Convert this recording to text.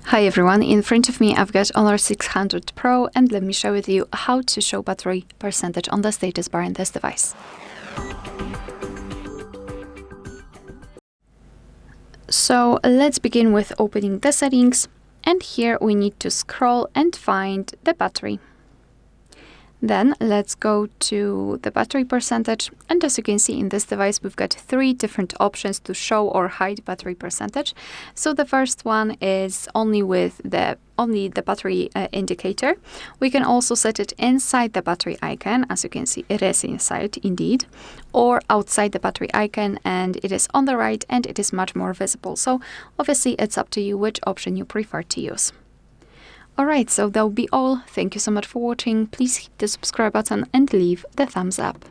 Hi everyone, in front of me I've got Honor 600 Pro, and let me share with you how to show battery percentage on the status bar in this device. So let's begin with opening the settings, and here we need to scroll and find the battery. Then let's go to the battery percentage, and as you can see in this device we've got three different options to show or hide battery percentage. So the first one is only the battery indicator. We can also set it inside the battery icon. As you can see, it is inside indeed, or outside the battery icon, and it is on the right and it is much more visible. So obviously it's up to you which option you prefer to use. Alright, so that'll be all. Thank you so much for watching. Please hit the subscribe button and leave the thumbs up.